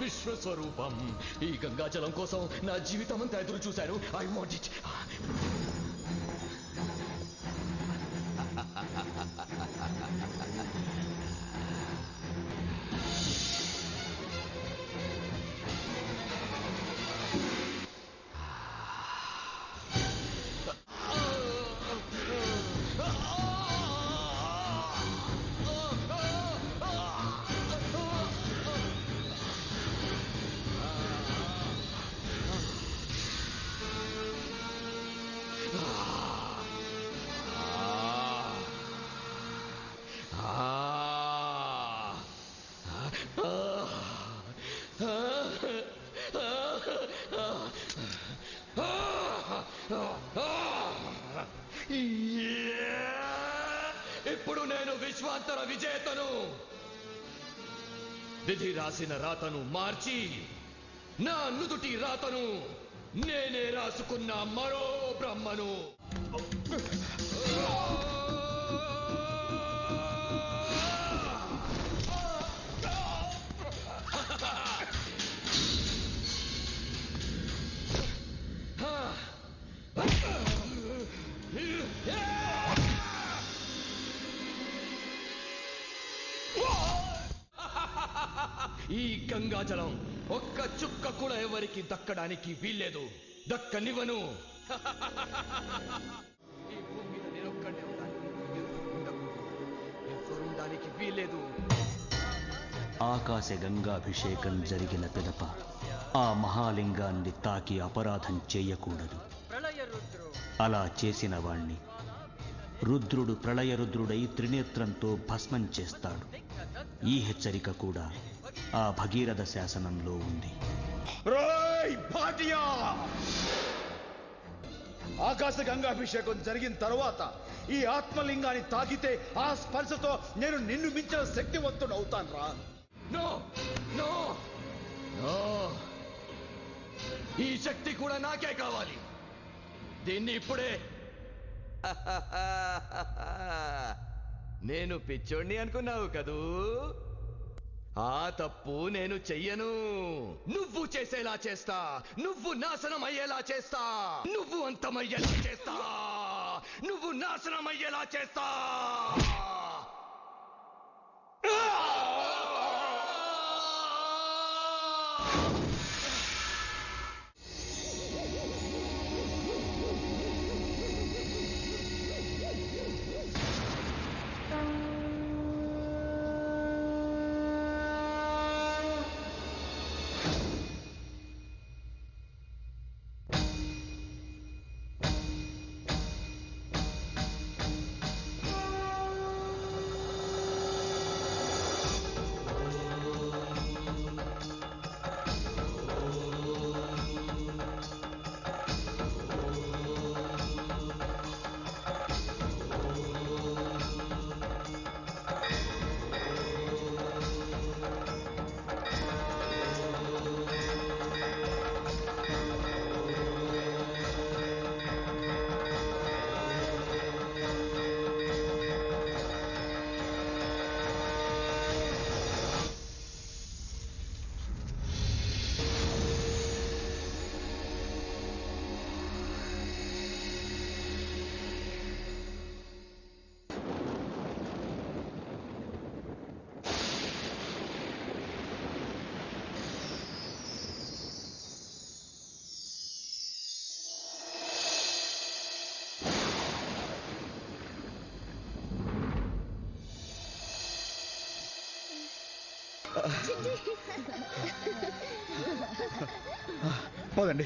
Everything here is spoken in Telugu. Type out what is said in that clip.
విశ్వస్వరూపం, ఈ గంగాజలం కోసం నా జీవితం అంతా ఎదురు చూశాను. I want it. ఇప్పుడు నేను విశ్వాంతర విజేతను. విధి రాసిన రాతను మార్చి నా నుదుటి రాతను నేనే రాసుకున్న మరో బ్రహ్మను. ఈ గంగాజలం ఒక్క చుక్క కూడా ఎవరికి దక్కడానికి వీల్లేదు. దక్కనివ్వను. ఈ భూమి మీద నేనొక్కడే ఉండడానికి వీల్లేదు. ఆకాశ గంగాభిషేకం జరిగిన పిదప ఆ మహాలింగాన్ని తాకి అపరాధం చేయకూడదు. అలా చేసిన వాణ్ణి రుద్రుడు ప్రళయరుద్రుడై త్రినేత్రంతో భస్మం చేస్తాడు. ఈ హెచ్చరిక కూడా ఆ భగీరథ శాసనంలో ఉంది. ఆకాశ గంగాభిషేకం జరిగిన తరువాత ఈ ఆత్మలింగాన్ని తాకితే ఆ స్పర్శతో నేను నిన్ను మించిన శక్తివంతుడు అవుతాను రా. నో నో నో, ఈ శక్తి కూడా నాకే కావాలి. దీన్ని ఇప్పుడే. నేను పిచ్చోణ్ణి అనుకున్నావు కదూ? ఆ తప్పు నేను చెయ్యను. నువ్వు చేసేలా చేస్తా, నువ్వు నాశనం అయ్యేలా చేస్తా, నువ్వు అంతమయ్యేలా చేస్తా, నువ్వు నాశనం అయ్యేలా చేస్తా. పదండి.